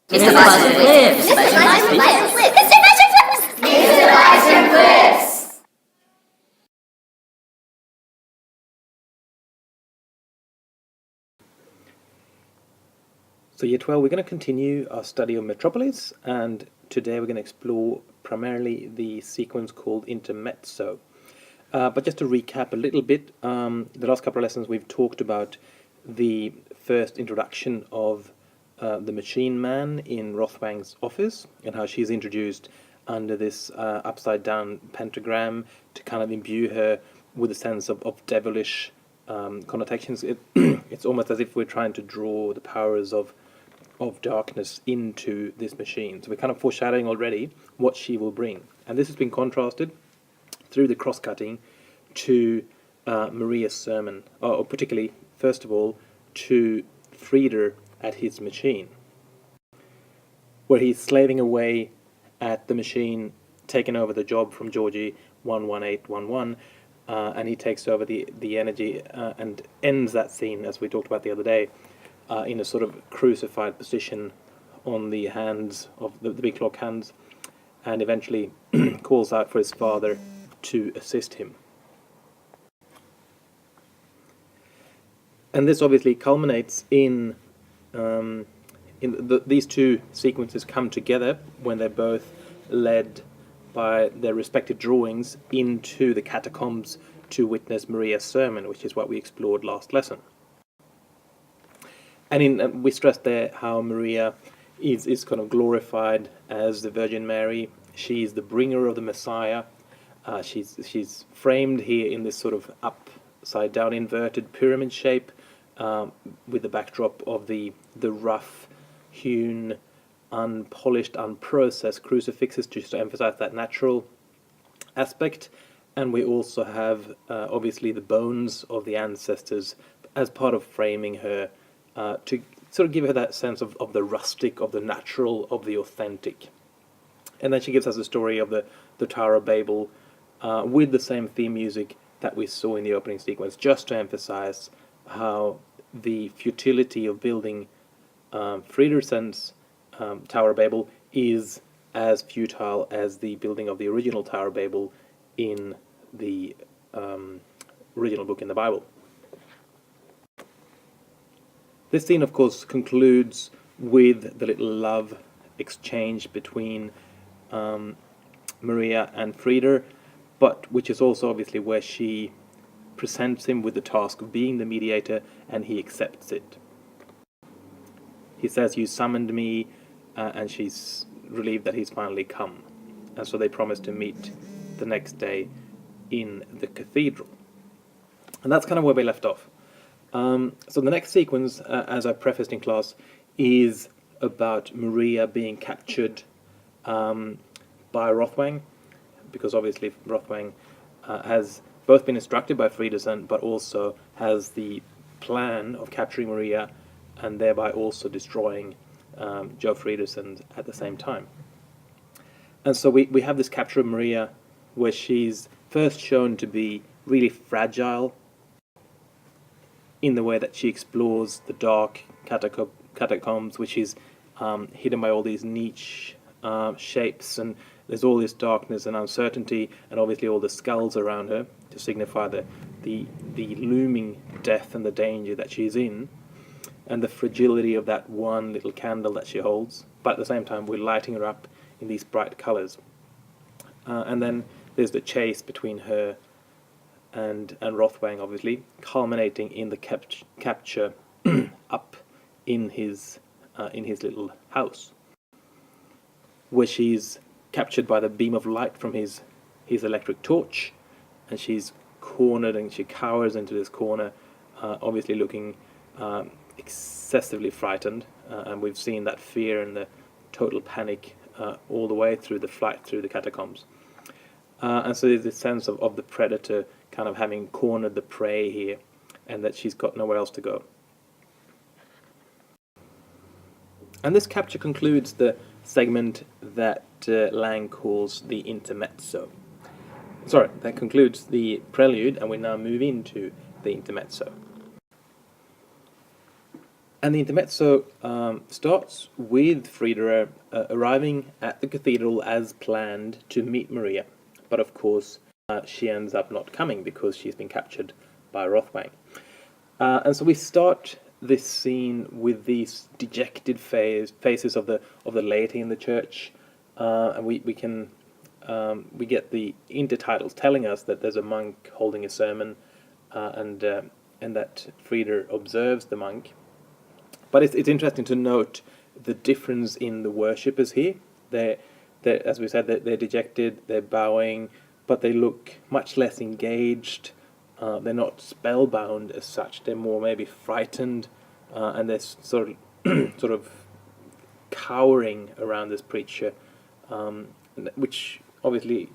Mr. Bison Flips! Mr. Bison Flips! Mr. Bison Flips! Mr. Bison Flips! So Year 12, we're going to continue our study of Metropolis, and today we're going to explore primarily the sequence called Intermezzo. But just to recap a little bit, the last couple of lessons we've talked about the first introduction of the machine man in Rothwang's office, and how she's introduced under this upside down pentagram to kind of imbue her with a sense of devilish connotations. It's almost as if we're trying to draw the powers of darkness into this machine. So we're kind of foreshadowing already what she will bring. And this has been contrasted through the cross-cutting to Maria's sermon, or particularly, first of all, to Frieder at his machine, where he's slaving away at the machine, taking over the job from Georgie 11811, and he takes over the energy and ends that scene, as we talked about the other day, in a sort of crucified position on the hands of the big clock hands, and eventually calls out for his father to assist him. And this obviously culminates in these two sequences come together when they're both led by their respective drawings into the catacombs to witness Maria's sermon, which is what we explored last lesson. And we stressed there how Maria is kind of glorified as the Virgin Mary. She's the bringer of the Messiah. She's framed here in this sort of upside down inverted pyramid shape, with the backdrop of the rough hewn, unpolished, unprocessed crucifixes, just to emphasize that natural aspect. And we also have obviously the bones of the ancestors as part of framing her, to sort of give her that sense of the rustic, of the natural, of the authentic. And then she gives us a story of the Tower of Babel, with the same theme music that we saw in the opening sequence, just to emphasize how the futility of building Friedersen's Tower of Babel is as futile as the building of the original Tower of Babel in the original book in the Bible. This scene, of course, concludes with the little love exchange between Maria and Frieder, but which is also obviously where she presents him with the task of being the mediator, and he accepts it. He says, "You summoned me," and she's relieved that he's finally come. And so they promise to meet the next day in the cathedral. And that's kind of where we left off. So the next sequence, as I prefaced in class, is about Maria being captured by Rothwang, because obviously Rothwang has both been instructed by Friedersen, but also has the plan of capturing Maria and thereby also destroying Joe Friedersen at the same time. And so we have this capture of Maria where she's first shown to be really fragile in the way that she explores the dark catacombs, which is hidden by all these niche shapes, and there's all this darkness and uncertainty, and obviously all the skulls around her to signify the looming death and the danger that she's in, and the fragility of that one little candle that she holds. But at the same time, we're lighting her up in these bright colors. And then there's the chase between her and Rothwang, obviously, culminating in the capture up in his little house, where she's captured by the beam of light from his electric torch, and she's cornered and she cowers into this corner, obviously looking excessively frightened, and we've seen that fear and the total panic all the way through the flight through the catacombs. And so there's this sense of the predator kind of having cornered the prey here, and that she's got nowhere else to go. And this capture concludes the segment that Lang calls the intermezzo. Sorry, that concludes the prelude, and we now move into the intermezzo. And the intermezzo starts with Frida arriving at the cathedral as planned to meet Maria. But of course, she ends up not coming because she's been captured by Rothwang. And so we start this scene with these dejected faces of the laity in the church, and we get the intertitles telling us that there's a monk holding a sermon, and that Frida observes the monk. But it's interesting to note the difference in the worshippers here. They're as we said, they're dejected, they're bowing, but they look much less engaged. They're not spellbound as such. They're more maybe frightened, and they're sort of cowering around this preacher, which obviously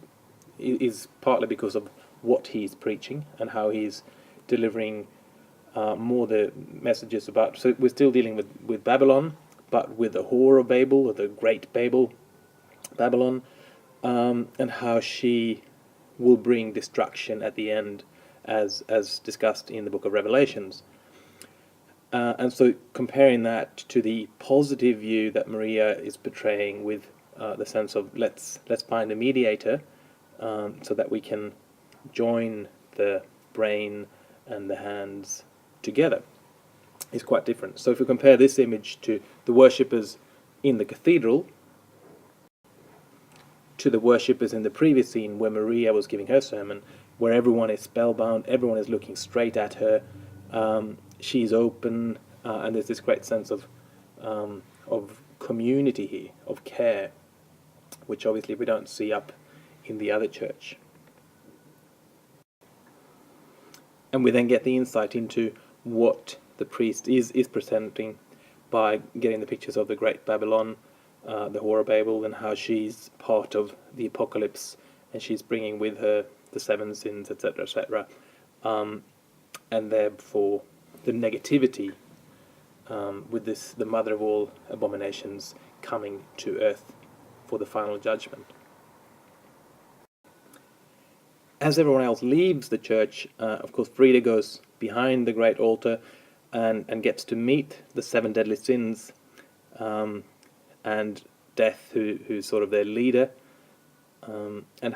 is partly because of what he's preaching and how he's delivering more the messages about. So we're still dealing with Babylon, but with the Tower of Babel, or the Great Babylon, and how she will bring destruction at the end, as discussed in the book of Revelations. And so comparing that to the positive view that Maria is portraying, with the sense of let's find a mediator, so that we can join the brain and the hands together, is quite different. So if we compare this image to the worshippers in the cathedral, to the worshippers in the previous scene where Maria was giving her sermon, where everyone is spellbound, everyone is looking straight at her, she's open, and there's this great sense of community here, of care, which obviously we don't see up in the other church. And we then get the insight into what the priest is presenting by getting the pictures of the Great Babylon, the Tower of Babel, and how she's part of the apocalypse, and she's bringing with her the seven sins, etc., etc., and therefore the negativity, with this, the mother of all abominations, coming to earth for the final judgment. As everyone else leaves the church, of course, Frida goes behind the great altar and gets to meet the seven deadly sins, and Death, who's sort of their leader. And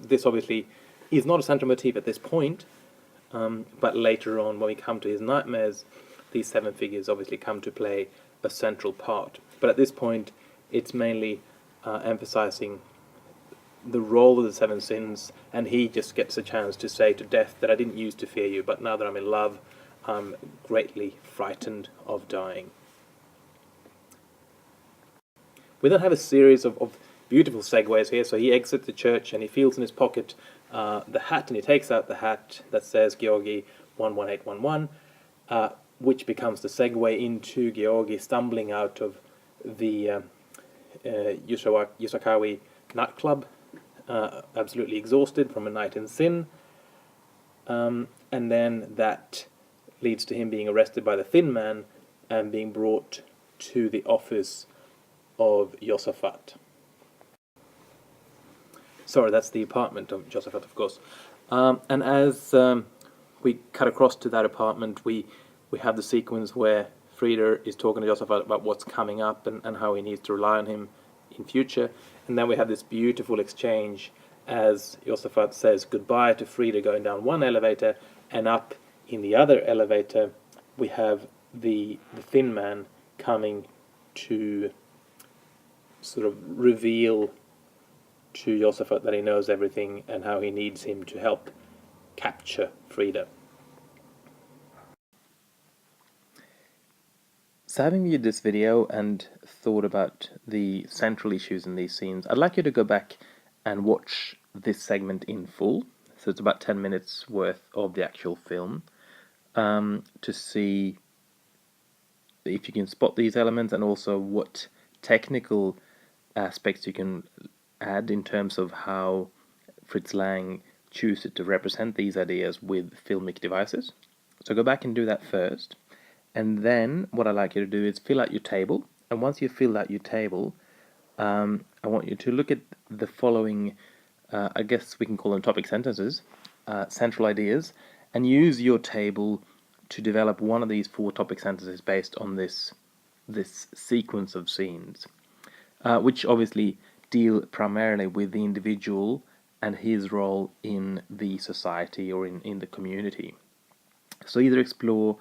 this obviously is not a central motif at this point, but later on, when we come to his nightmares, these seven figures obviously come to play a central part. But at this point, it's mainly emphasizing the role of the seven sins, and he just gets a chance to say to Death that I didn't used to fear you, but now that I'm in love, I'm greatly frightened of dying. We then have a series of beautiful segues here. So he exits the church and he feels in his pocket the hat, and he takes out the hat that says Georgi 11811, which becomes the segue into Georgi stumbling out of the Yusakawi nightclub, absolutely exhausted from a night in sin, and then that leads to him being arrested by the Thin Man and being brought to the office of Josaphat. Sorry, that's the apartment of Josaphat, of course. And as we cut across to that apartment, we have the sequence where Frida is talking to Josaphat about what's coming up and how he needs to rely on him in future. And then we have this beautiful exchange as Josaphat says goodbye to Frida going down one elevator, and up in the other elevator we have the Thin Man coming to sort of reveal to Josaphat that he knows everything and how he needs him to help capture Frida. So having viewed this video and thought about the central issues in these scenes, I'd like you to go back and watch this segment in full. So it's about 10 minutes worth of the actual film, to see if you can spot these elements, and also what technical aspects you can add in terms of how Fritz Lang chooses to represent these ideas with filmic devices. So go back and do that first, and then what I'd like you to do is fill out your table. And once you've filled out your table, I want you to look at the following, I guess we can call them topic sentences, central ideas, and use your table to develop one of these 4 topic sentences based on this sequence of scenes, which obviously deal primarily with the individual and his role in the society or in the community. So either explore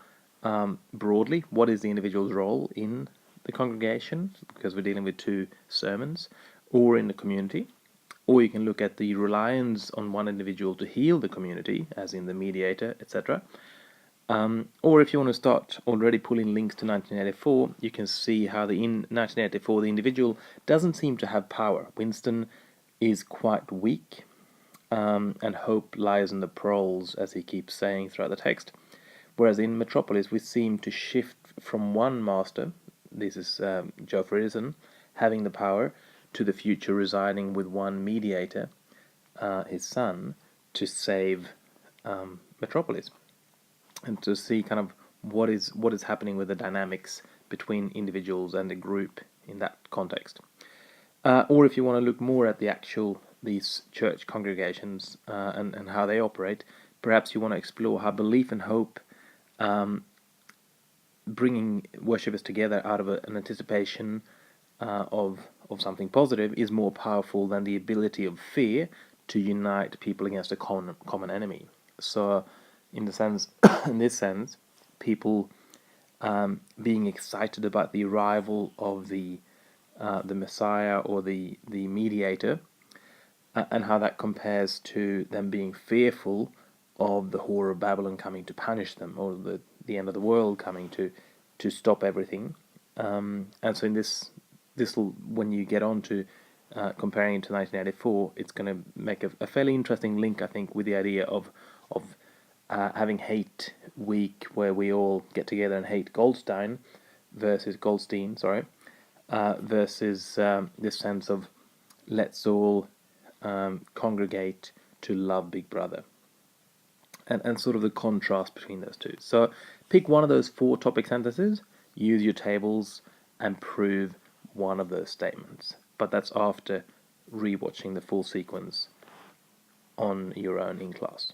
broadly what is the individual's role in the congregation, because we're dealing with 2 sermons, or in the community, or you can look at the reliance on one individual to heal the community, as in the mediator, etc. Or if you want to start already pulling links to 1984, you can see how in 1984 the individual doesn't seem to have power. Winston is quite weak, and hope lies in the proles, as he keeps saying throughout the text. Whereas in Metropolis we seem to shift from one master, this is Joe Friesen, having the power, to the future residing with one mediator, his son, to save Metropolis, and to see kind of what is happening with the dynamics between individuals and the group in that context. Or if you want to look more at these church congregations and how they operate, perhaps you want to explore how belief and hope, bringing worshippers together out of an anticipation of something positive, is more powerful than the ability of fear to unite people against a common enemy. So, in this sense, people being excited about the arrival of the Messiah or the mediator, and how that compares to them being fearful of the Tower of Babel coming to punish them, or the end of the world coming to stop everything. And so in this will, when you get on to comparing it to 1984, it's going to make a fairly interesting link, I think, with the idea of having hate week, where we all get together and hate Goldstein, versus this sense of let's all congregate to love Big Brother, and sort of the contrast between those two. So pick one of those 4 topic sentences, use your tables, and prove one of those statements. But that's after rewatching the full sequence on your own in class.